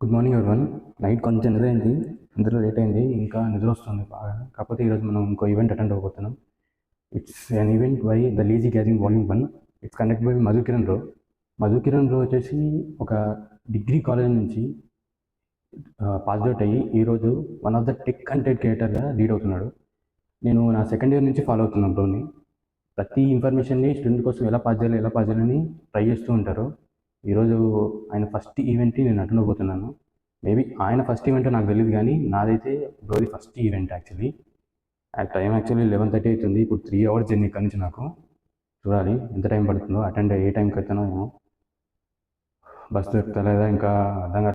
Good morning everyone. Night కొంచెం నిద్ర అయింది, నిద్ర లేట్ అయింది, ఇంకా నిద్ర వస్తుంది బాగా. కాకపోతే ఈరోజు మనం ఇంకో ఈవెంట్ అటెండ్ అవ్వబోతున్నాం. It's an event by the Lizzy gathering volume 1. It's conduct by Madhu Kiran Rao. Madhu Kiran Rao వచ్చేసి ఒక డిగ్రీ కాలేజ్ నుంచి పాస్ అవుట్ అయ్యి ఈరోజు one of the tech content క్రియేటర్గా లీడ్ అవుతున్నాడు. నేను నా సెకండ్ ఇయర్ నుంచి ఫాలో అవుతున్నాను బ్రోని. ప్రతి ఇన్ఫర్మేషన్ని స్టూడెంట్ కోసం ఎలా పాస్ చేయాలని ట్రై చేస్తూ ఉంటారు. ఈరోజు ఆయన ఫస్ట్ ఈవెంట్ని నేను అటెండ్ అవబోతున్నాను. మేబీ ఆయన ఫస్ట్ ఈవెంట్ నాకు తెలియదు, కానీ నాదైతే బ్రోది ఫస్ట్ ఈవెంట్ యాక్చువల్లీ. ఆ టైం యాక్చువల్లీ 11:30 అవుతుంది. ఇప్పుడు 3 hours జర్నీ ఇక్కడి నుంచి. నాకు చూడాలి ఎంత టైం పడుతుందో, అటెండ్ ఏ టైంకి అవుతానో ఏమో. బస్ దొరుకుతా లేదా ఇంకా అర్థం కాదు.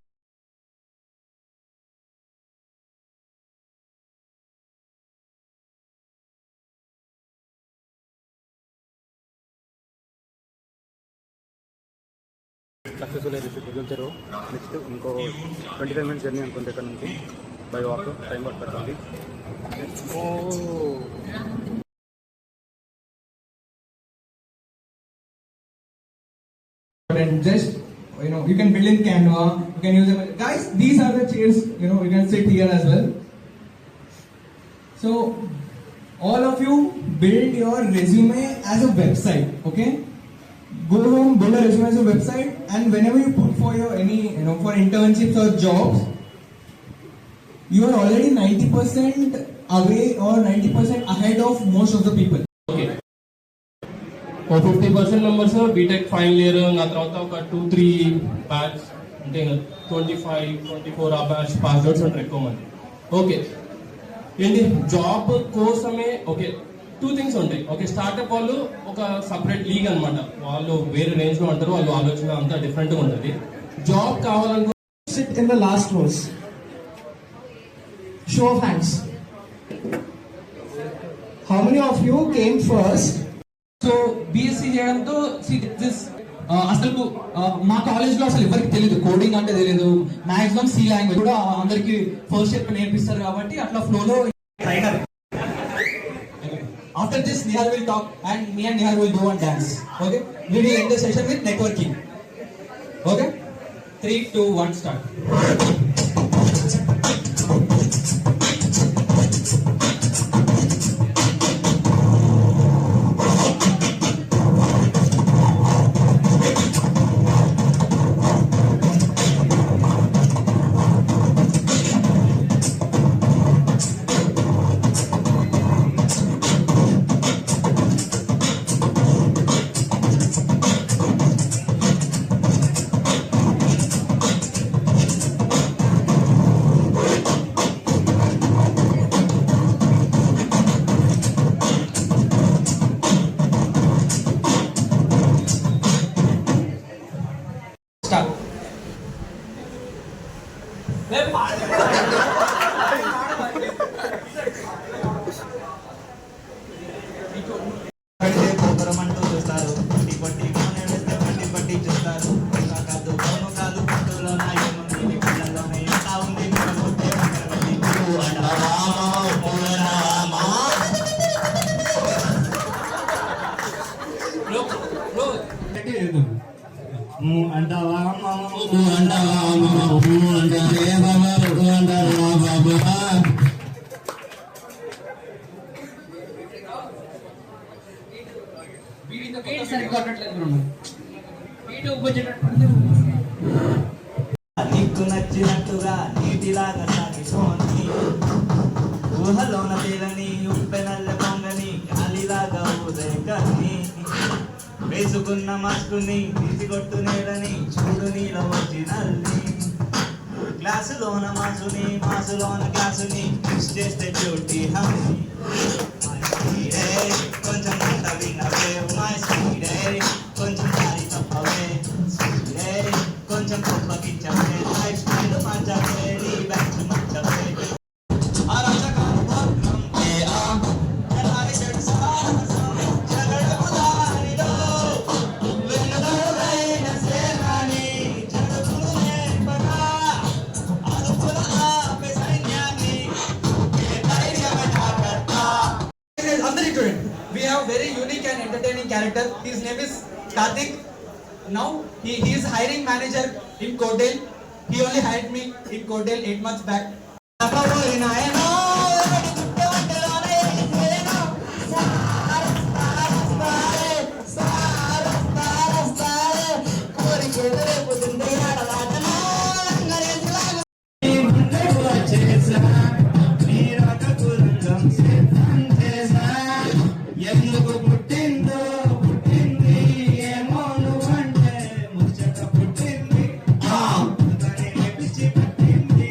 సక్సెస్ఫుల్ అయితే కుదించారు. నెక్స్ట్ ఇంకో 25 minutes జర్నీ అనుకుంటే ఇక్కడ నుంచి బై వాక్ టైం పడుతుంది. And just you can build in Canva, you can use them. Guys, these are the chairs, you can sit here as well. So all of you build your resume as a website. Okay, go home, build a resume as a website, and whenever you put for your for internships or jobs, you are already 90% away or 90% ahead of most of the people. Okay. 50% members BTech final year, ఆ తర్వాత ఒక 2-3 batch అంటే 25-24 ఆ batch pass outs ఉంటారు ఎక్కువ మంది. Okay, ఏంటి job కోసమే. ఓకే, 2 things ఉంటాయి. ఓకే, స్టార్ట్అప్ వాళ్ళు ఒక సపరేట్ లీగ్ అనమాట, వాళ్ళు వేరే రేంజ్ లో ఉంటారు, వాళ్ళు ఆలోచన అంతా డిఫరెంట్గా ఉంటుంది. జాబ్ కావాలనుకో Sit in the last rows. Show of hands. How many of you came first? So BSc చేయడంతో అసలు మా కాలేజ్ లో అసలు ఎవరికి తెలియదు, కోడింగ్ అంటే తెలియదు. మాక్సిమం సి లాంగ్వేజ్ కూడా అందరికి ఫస్ట్ స్టెప్ నేర్పిస్తారు కాబట్టి అట్లా ఫ్లోలో trainer. After this Nihar will talk and me and Nihar will do one dance. Okay, we will end the session with networking. Okay, 3, 2, 1 start. నీకు నచ్చినట్టుగా నీటిలాగా సాగిపోని ఊహలోన తేలని ఉప్పెనల్ల పొంగని గాలిలాగా ఉదయకని వేసుకున్న మాస్కుని తీసికొట్టు నేలని చూడు నీలో వచ్చినల్ని గ్లాసులోన మాసుని మాసులోన గ్లాసుని మిక్స్ చేస్తే చూటి హమ్మి కొంచెం అంట వినవే మై స్పీడే కొంచెం దారి తప్పవే స్పీడే కొంచెం గొప్పకిచ్చవే లైఫ్ స్టైల్ మార్చవే నీ బ్యాచ్ మార్చవే ఆ రాజకాల భద్రం ఏ ఆ ఎలారి చెడు సాహసం జగడము దారిలో వెనుదైన సేనాని జగతులు నేర్పగా అదుపుల ఆపే సైన్యాన్ని ఏ ధైర్యమే జాగ్రత్త. అందరి చూడండి, we have very unique and entertaining character. His name is Karthik. Now he is hiring manager in Kodal. He only hired me in Cordell 8 months back. ఎందుకు పుట్టిందో పుట్టింది ఏమో నువ్వంటే ముచ్చట పుట్టింది పిచ్చి పట్టింది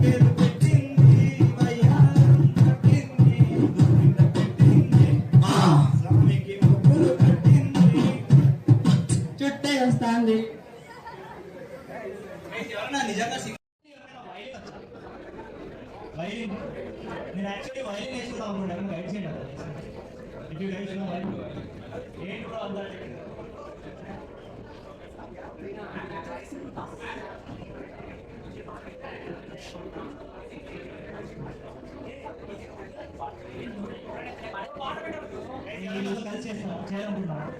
పేరు పెట్టింది వయ్యారం పట్టింది దుర్మిట పెట్టింది స్వామికి ముగ్గురు కట్టింది చుట్టే వస్తాంది. ఎవరన్నా నిజంగా వైలిన్ నేను యాక్చువల్లీ వైలిన్ నేర్చుకుందాం అనుకుంటాను గైడ్ చేయండి. If you guys know violin ఏంటి బ్రో అంతా కలిసి చేయాలనుకుంటున్నాను.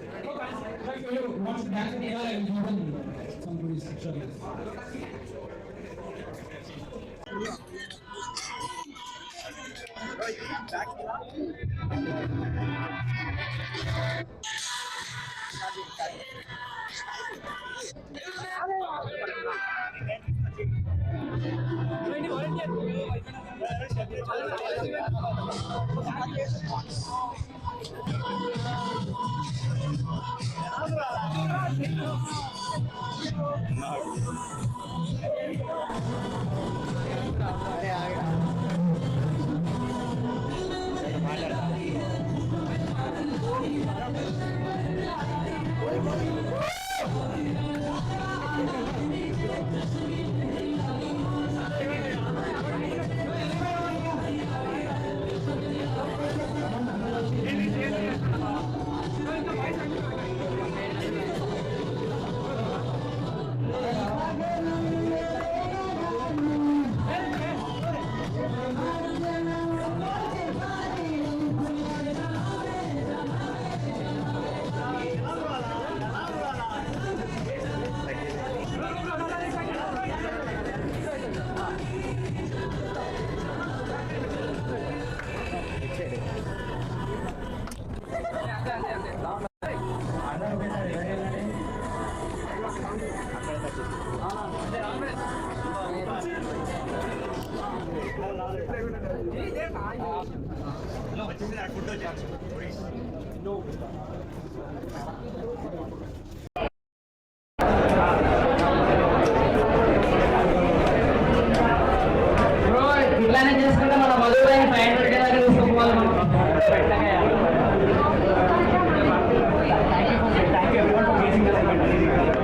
ఇట్లానే చేసుకుంటే మన మధురై 500 దాకా తీసుకుపోవాలి మనం.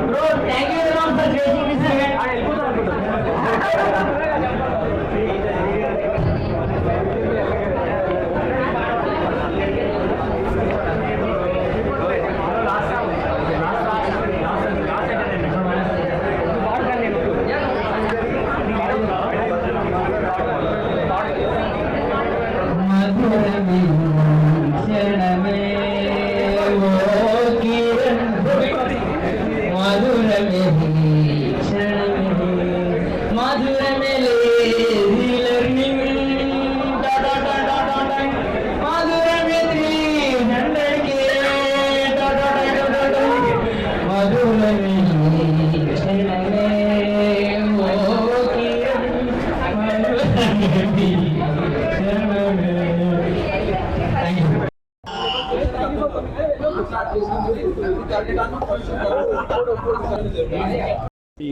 Bro, thank you very much for gracing this event. ఈ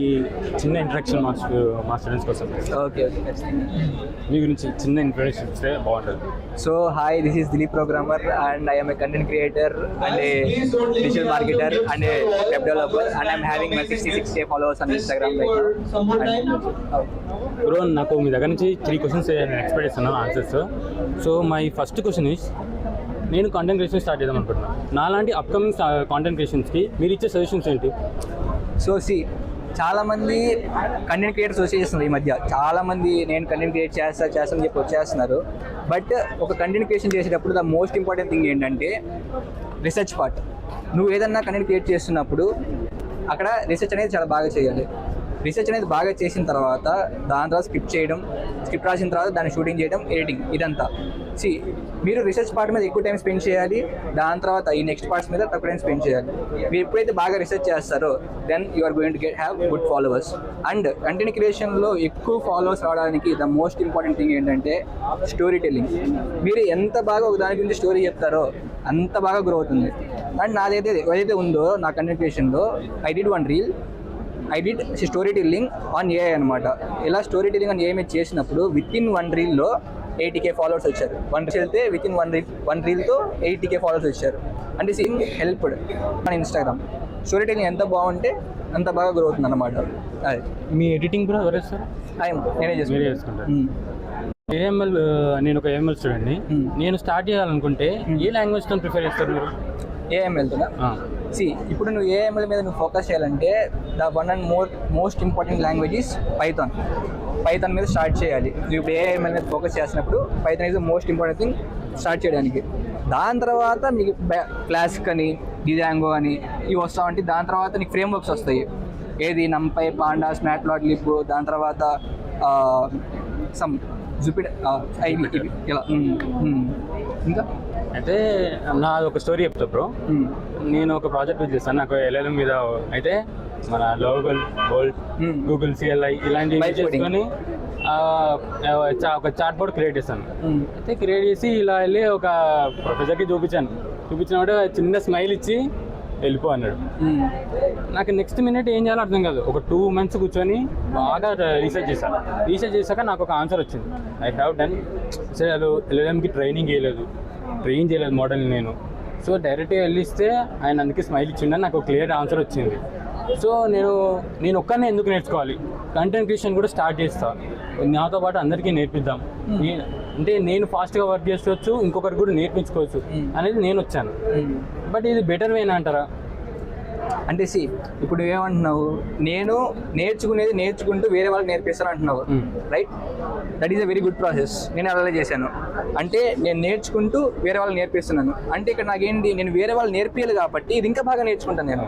చిన్న ఇంట్రడక్షన్ మా స్టూడెంట్స్ కోసం ఓకే మీ గురించి చిన్న ఇంట్రడక్షన్ ఇస్తే బాగుంటుంది. So hi, this is Dilip programmer and I M A content creator and A digital marketer and A web developer and I'm having my 66K followers on Instagram right now. Bro, నాకు మీ దగ్గర నుంచి 3 questions నేను expect చేస్తున్నాను answers. So my first question is, నేను content creation start చేద్దాం అనుకుంటున్నాను. నాలాంటి upcoming content క్రియేషన్స్కి మీరు ఇచ్చే సజెషన్స్ ఏంటి? సో చాలామంది కంటెంట్ క్రియేటర్స్ వచ్చేస్తున్నారు ఈ మధ్య. చాలామంది నేను కంటెంట్ క్రియేట్ చేస్తాను చెప్పి వచ్చేస్తున్నారు. బట్ ఒక కంటెంట్ క్రియేషన్ చేసేటప్పుడు ద మోస్ట్ ఇంపార్టెంట్ థింగ్ ఏంటంటే రీసెర్చ్ పార్ట్. నువ్వు ఏదన్నా కంటెంట్ క్రియేట్ చేస్తున్నప్పుడు అక్కడ రీసెర్చ్ అనేది చాలా బాగా చేయాలి. రీసెర్చ్ అనేది బాగా చేసిన తర్వాత దాని తర్వాత స్క్రిప్ట్ రాసిన తర్వాత దాన్ని షూటింగ్ చేయడం, ఎడిటింగ్, ఇదంతా. మీరు రీసెర్చ్ పార్ట్ మీద ఎక్కువ టైం స్పెండ్ చేయాలి, దాని తర్వాత ఈ నెక్స్ట్ పార్ట్స్ మీద తక్కువ టైం స్పెండ్ చేయాలి. మీరు ఎప్పుడైతే బాగా రీసెర్చ్ చేస్తారో then you are going to have good followers. And content క్రియేషన్లో ఎక్కువ ఫాలోవర్స్ రావడానికి ద మోస్ట్ ఇంపార్టెంట్ థింగ్ ఏంటంటే స్టోరీ టెల్లింగ్. మీరు ఎంత బాగా ఒక దాని గురించి స్టోరీ చెప్తారో అంత బాగా గ్రో అవుతుంది. అండ్ ఏదైతే ఉందో నా కంటెంట్ క్రియేషన్లో I did story telling on AI అనమాట. ఇలా స్టోరీ టెల్లింగ్ ఆన్ ఏఐ మీద చేసినప్పుడు విత్ ఇన్ 1 రీల్లో 80K ఫాలోవర్స్ వచ్చారు. 1 రీల్ వెళ్తే విత్ ఇన్ 1 రీల్తో 80K ఫాలోవర్స్ వచ్చారు. అంటే సింగ్ హెల్ప్డ్ మన ఇన్స్టాగ్రామ్. స్టోరీ టెల్లింగ్ ఎంత బాగుంటే అంత బాగా గ్రో అవుతుంది అనమాట. అది మీ ఎడిటింగ్ కూడా ఎవరు చేస్తారు? నేనే చేసుకుంటాను. ఏఎంఎల్, నేను ఒక ఏఎంఎల్ స్టూడెంట్ని. నేను స్టార్ట్ చేయాలనుకుంటే ఏ లాంగ్వేజ్తో ప్రిఫర్ చేస్తారు మీరు? ఏఎంఎల్తో ఇప్పుడు నువ్వు ఏఎంఎల్ మీద నువ్వు ఫోకస్ చేయాలంటే the one and most important language is Python మీద స్టార్ట్ చేయాలి. నువ్వు ఇప్పుడు ఏఎంఎల్ మీద ఫోకస్ చేసినప్పుడు Python is the most important thing start చేయడానికి. దాని తర్వాత మీకు క్లాసిక్ అని, డిజాంగో అని ఇవి వస్తావంటే దాని తర్వాత నీకు ఫ్రేమ్ వర్క్స్ వస్తాయి. ఏది NumPy, Pandas, Matplotlib, దాని తర్వాత సమ్ జూపిటర్, ఇవి ఇలా. ఇంకా అయితే నాది ఒక స్టోరీ చెప్తా బ్రో. నేను ఒక ప్రాజెక్ట్ చేస్తాను, నాకు LLM మీద. అయితే మన గూగుల్ CLI ఇలాంటివి చేసుకొని ఒక చాట్ బోర్డ్ క్రియేట్ చేశాను. అయితే క్రియేట్ చేసి ఇలా వెళ్ళి ఒక ప్రొఫెసర్కి చూపించినప్పుడు చిన్న స్మైల్ ఇచ్చి వెళ్ళిపో అన్నాడు. నాకు నెక్స్ట్ మినిట్ ఏం చేయాలో అర్థం కాదు. ఒక 2 months కూర్చొని బాగా రీసెర్చ్ చేశాక నాకు ఒక ఆన్సర్ వచ్చింది. I have done. సరే, అది LLMకి ట్రైన్ చేయలేదు మోడల్ని నేను. సో డైరెక్ట్గా వెళ్ళిస్తే ఆయన అందుకే స్మైల్ ఇచ్చిండని నాకు క్లియర్ ఆన్సర్ వచ్చింది. సో నేను ఒక్కనే ఎందుకు నేర్చుకోవాలి, కంటెంట్ క్రియేషన్ కూడా స్టార్ట్ చేస్తాను, నాతో పాటు అందరికీ నేర్పిద్దాం. అంటే నేను ఫాస్ట్గా వర్క్ చేసుకోవచ్చు, ఇంకొకరికి కూడా నేర్పించుకోవచ్చు అనేది నేను వచ్చాను. బట్ ఇది బెటర్ వేనా అంటారా? అంటే ఇప్పుడు ఏమంటున్నావు, నేను నేర్చుకుంటూ వేరే వాళ్ళకి నేర్పిస్తాను అంటున్నావు, right? That is a very good process. నేను అలా చేశాను. అంటే నేను నేర్చుకుంటూ వేరే వాళ్ళకి నేర్పిస్తున్నాను. అంటే ఇక్కడ నాకేంటి, నేను వేరే వాళ్ళు నేర్పియాలి కాబట్టి ఇది ఇంకా బాగా నేర్చుకుంటాను నేను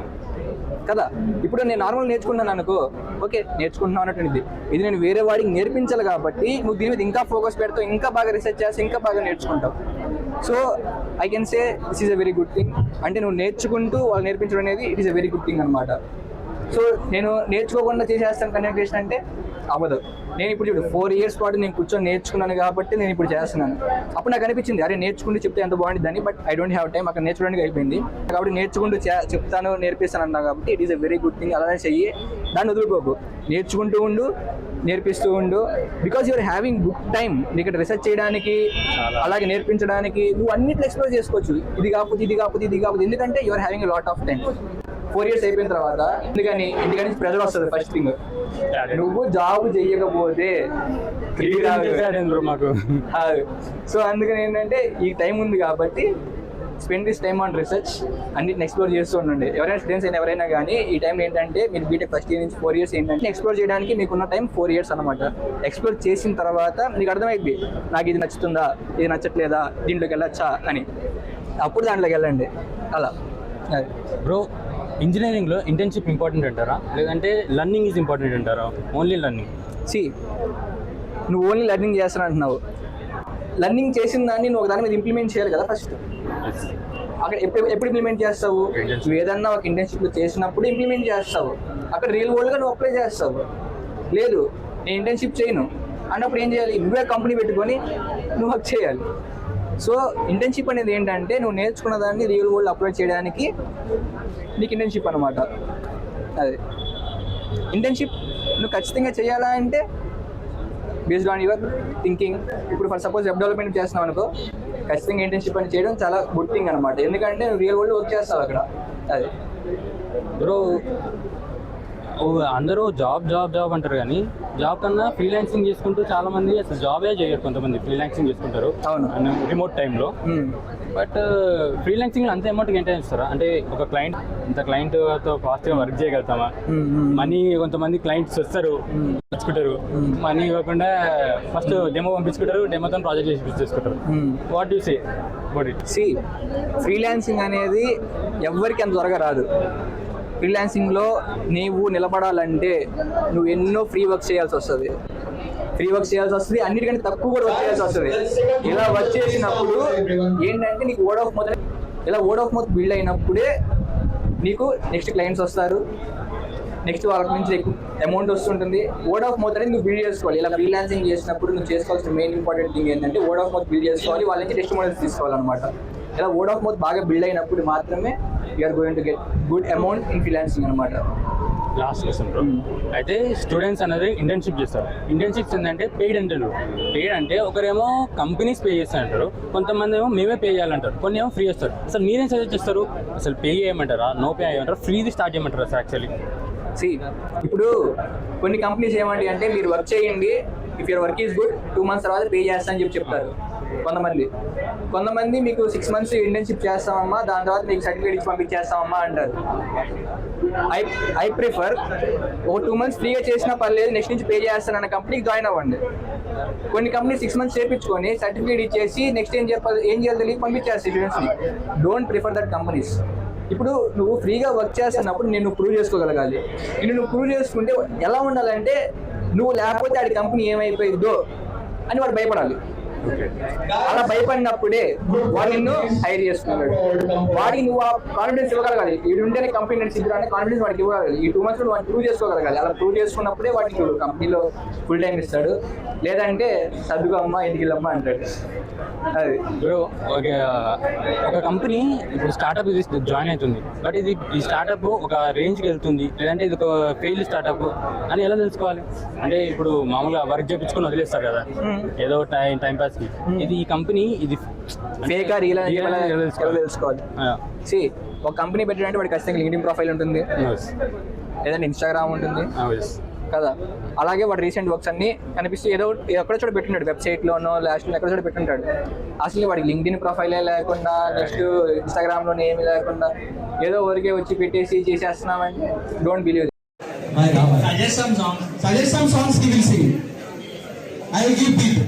కదా. ఇప్పుడు నేను నార్మల్ నేర్చుకున్నాను అనుకో, ఓకే నేర్చుకుంటున్నాను అన్నటువంటిది. ఇది నేను వేరే వాడికి నేర్పించాలి కాబట్టి నువ్వు దీని మీద ఇంకా ఫోకస్ పెడతావు, ఇంకా బాగా రీసెర్చ్ చేసి ఇంకా బాగా నేర్చుకుంటావు. So I can say this is a very good thing. అంటే నువ్వు నేర్చుకుంటూ వాళ్ళు నేర్పించడం అనేది it is a very good thing అనమాట. సో నేను నేర్చుకోకుండా చేసేస్తాను కంటెంట్ క్రియేషన్ అంటే అవ్వదు. నేను ఇప్పుడు చూడు 4 years పాటు నేను కూర్చొని నేర్చుకున్నాను కాబట్టి నేను ఇప్పుడు చేస్తున్నాను. అప్పుడు నాకు అనిపించింది, అరే నేర్చుకుంటూ చెప్తే ఎంత బాగుంటుందని. But I don't have time అక్కడ నేర్చుకోవడానికి అయిపోయింది. కాబట్టి నేర్చుకుంటూ చెప్తాను, నేర్పిస్తాను అన్నా కాబట్టి it is a very good thing. అలానే చెయ్యి, దాన్ని వదులుకోకు, నేర్చుకుంటూ ఉండు, నేర్పిస్తూ ఉండు. Because you're having good time. ఇక్కడ రీసెర్చ్ చేయడానికి, అలాగే నేర్పించడానికి నువ్వు అన్నిట్లో ఎక్స్ప్లోర్ చేసుకోవచ్చు. ఇది కాకపోతే ఎందుకంటే you're having lot of time. 4 years అయిపోయిన తర్వాత ఇంటికని ప్రెజర్ వస్తుంది. ఫస్ట్ థింగ్, నువ్వు జాబ్ చెయ్యకపోతే మాకు. సో అందుకని ఏంటంటే ఈ టైం ఉంది కాబట్టి spend this time on research, అన్నిటిని ఎక్స్ప్లోర్ చేస్తూ ఉండండి. ఎవరైనా స్టూడెంట్స్ అయినా ఎవరైనా కానీ ఈ టైం ఏంటంటే మీరు బీటెక్ ఫస్ట్ ఇయర్ నుంచి 4 years ఏంటంటే ఎక్స్ప్లోర్ చేయడానికి మీకున్న టైం 4 years అనమాట. ఎక్స్ప్లోర్ చేసిన తర్వాత మీకు అర్థమైంది, నాకు ఇది నచ్చుతుందా, ఇది నచ్చట్లేదా, దీంట్లోకి వెళ్ళచ్చా అని. అప్పుడు దాంట్లోకి వెళ్ళండి. అలా బ్రో. ఇంజనీరింగ్లో ఇంటర్న్షిప్ ఇంపార్టెంట్ అంటారా, లేదంటే లర్నింగ్ ఈజ్ ఇంపార్టెంట్ అంటారా? Only learning. నువ్వు ఓన్లీ లర్నింగ్ చేస్తాను అంటున్నావు. లర్నింగ్ చేసిన దాన్ని నువ్వు ఒక దాని మీద ఇంప్లిమెంట్ చేయాలి కదా ఫస్ట్. అక్కడ ఎప్పుడు ఇంప్లిమెంట్ చేస్తావు? నువ్వు ఏదన్నా ఒక ఇంటర్న్షిప్లో చేసినప్పుడు ఇంప్లిమెంట్ చేస్తావు. అక్కడ రియల్ వరల్డ్గా నువ్వు అప్లై చేస్తావు. లేదు నేను ఇంటర్న్షిప్ చేయను అన్నప్పుడు ఏం చేయాలి? నువ్వే కంపెనీ పెట్టుకొని నువ్వు వర్క్ చేయాలి. సో ఇంటర్న్షిప్ అనేది ఏంటంటే నువ్వు నేర్చుకున్న దాన్ని రియల్ వరల్డ్ అప్లై చేయడానికి నీకు ఇంటర్న్షిప్ అనమాట. అదే ఇంటర్న్షిప్ నువ్వు ఖచ్చితంగా చేయాలా అంటే బేస్డ్ ఆన్ యువర్ థింకింగ్. ఇప్పుడు ఫర్ సపోజ్ వెబ్ డెవలప్మెంట్ చేస్తున్నావు అనుకో, ఖచ్చితంగా ఇంటర్న్షిప్ అని చేయడం చాలా గుడ్ థింగ్ అనమాట. ఎందుకంటే నువ్వు రియల్ వరల్డ్ వర్క్ చేస్తావు అక్కడ. అదే బ్రో, అందరూ జాబ్ అంటారు కానీ జాబ్ కన్నా ఫ్రీలాన్సింగ్ చేసుకుంటూ చాలా మంది అసలు జాబే చేయరు. కొంతమంది ఫ్రీలాన్సింగ్ చేసుకుంటారు, అవును, రిమోట్ టైంలో. బట్ ఫ్రీలాన్సింగ్ అంత అమౌంట్ మెయింటైన్ చేస్తారా? అంటే ఒక క్లయింట్తో ఫాస్ట్గా వర్క్ చేయగలుగుతామా? మనీ కొంతమంది క్లయింట్స్ వస్తారు, పంచుకుంటారు, మనీ ఇవ్వకుండా ఫస్ట్ డెమో పంపించుకుంటారు, డెమోతో ప్రాజెక్ట్ చేసుకుంటారు. What you say about it? Freelancing అనేది ఎవరికి అంత త్వరగా రాదు. ఫ్రీలాన్సింగ్లో నీవు నిలబడాలంటే నువ్వు ఎన్నో ఫ్రీ వర్క్ చేయాల్సి వస్తుంది, అన్నిటికంటే తక్కువ కూడా వర్క్ చేయాల్సి వస్తుంది. ఇలా వర్క్ చేసినప్పుడు ఏంటంటే నీకు వర్డ్ ఆఫ్ మౌత్ బిల్డ్ అయినప్పుడే నీకు నెక్స్ట్ క్లయింట్స్ వస్తారు, నెక్స్ట్ వాళ్ళ నుంచి ఎక్కువ అమౌంట్ వస్తుంటుంది. వర్డ్ ఆఫ్ మౌత్ అనేది నువ్వు బిల్డ్ చేసుకోవాలి. ఇలా ఫ్రీలాన్సింగ్ చేసినప్పుడు నువ్వు చేసుకోవాల్సిన మెయిన్ ఇంపార్టెంట్ థింగ్ ఏంటంటే వర్డ్ ఆఫ్ మౌత్ బిల్డ్ చేసుకోవాలి, వాళ్ళ నుంచి టెస్టిమోనియల్స్ తీసుకోవాలన్నమాట. ఇలా వర్డ్ ఆఫ్ మౌత్ బాగా బిల్డ్ అయినప్పుడు మాత్రమే you are going to get good amount in freelancing అనమాట. Last question bro. అయితే స్టూడెంట్స్ అనేది ఇంటర్న్షిప్ చేస్తారు. ఇంటర్న్షిప్స్ ఏంటంటే పెయిడ్ అంటే ఒకరేమో కంపెనీస్ పే చేస్తారంటారు, కొంతమంది ఏమో మేమే పే చేయాలంటారు, కొన్ని ఏమో ఫ్రీ చేస్తారు. అసలు మీరేం సజెస్ట్ చేస్తారు? అసలు పే చేయమంటారా, నో పే చేయమంటారా, ఫ్రీది స్టార్ట్ చేయమంటారా సార్? యాక్చువల్లీ ఇప్పుడు కొన్ని కంపెనీస్ ఏమండి అంటే మీరు వర్క్ చేయండి, if your work is good 2 months తర్వాత పే చేస్తా అని చెప్తారు. కొంతమంది మీకు 6 months ఇంటర్న్షిప్ చేస్తామమ్మా, దాని తర్వాత మీకు సర్టిఫికేట్ ఇచ్చి పంపించేస్తామమ్మా అంటారు. ఐ ప్రిఫర్ ఒక 2 months ఫ్రీగా చేసినా పర్లేదు, నెక్స్ట్ నుంచి పే చేస్తానన్న కంపెనీకి జాయిన్ అవ్వండి. కొన్ని కంపెనీ 6 months చేయించుకొని సర్టిఫికేట్ ఇచ్చేసి నెక్స్ట్ ఏం చేయాలి తెలియక పంపించేస్తాయి స్టూడెంట్స్ని. Don't prefer that companies. ఇప్పుడు నువ్వు ఫ్రీగా వర్క్ చేస్తున్నప్పుడు నేను ప్రూవ్ చేసుకోగలగాలి. నువ్వు ప్రూవ్ చేసుకుంటే ఎలా ఉండాలంటే నువ్వు లేకపోతే ఆడి కంపెనీ ఏమైపోయిందో అని వాడు భయపడాలి. అలా భయపడినప్పుడే వాడు నిన్ను హైర్ చేసుకున్నాడు. వాడికి నువ్వు ఆ కాన్ఫిడెన్స్ ఇవ్వగలగాలి. ఇది ఉంటేనే కంపెనీ నేను సిద్ధం అనే కాన్ఫిడెన్స్ వాడికి ఇవ్వగలగాలి. ఈ 2 months వాడిని ప్రూవ్ చేసుకోగలగాలి. అలా ప్రూవ్ చేసుకున్నప్పుడే వాడికి చూడు కంపెనీలో ఫుల్ టైం ఇస్తాడు, లేదంటే సర్దుకో అమ్మా ఇంటికి వెళ్ళమ్మా అంటాడు. అది బ్రో. ఒక కంపెనీ ఇప్పుడు స్టార్ట్అప్ ఇది జాయిన్ అవుతుంది, బట్ ఈ స్టార్ట్అప్ ఒక రేంజ్కి వెళ్తుంది, లేదంటే ఇది ఒక ఫెయిల్ స్టార్ట్అప్ అని ఎలా తెలుసుకోవాలి? అంటే ఇప్పుడు మామూలుగా వర్క్ చేయించుకొని వదిలేస్తారు కదా ఏదో టైం పాస్ కి. ఇది ఈ కంపెనీ ఇది ఫేకా రియల్ తెలుసుకోవాలి. ఒక కంపెనీ పెట్టాలంటే వాడికి ఖచ్చితంగా లింక్డ్ఇన్ ప్రొఫైల్ ఉంటుంది, లేదంటే ఇన్స్టాగ్రామ్ ఉంటుంది కదా. అలాగే వాడు రీసెంట్ వర్క్స్ అన్ని కనిపిస్తూ ఏదో ఎక్కడో చోట పెట్టుంటాడు, వెబ్సైట్లోనో లాస్ట్లో ఎక్కడో చోట పెట్టుంటాడు. అసలు వాడికి లింక్డ్ఇన్ ప్రొఫైలే లేకుండా, నెక్స్ట్ ఇన్స్టాగ్రామ్లోనే ఏమీ లేకుండా ఏదో ఊరికే వచ్చి పెట్టేసి చేసేస్తున్నామంటే don't believe. Suggest some songs he will sing. I will give beat.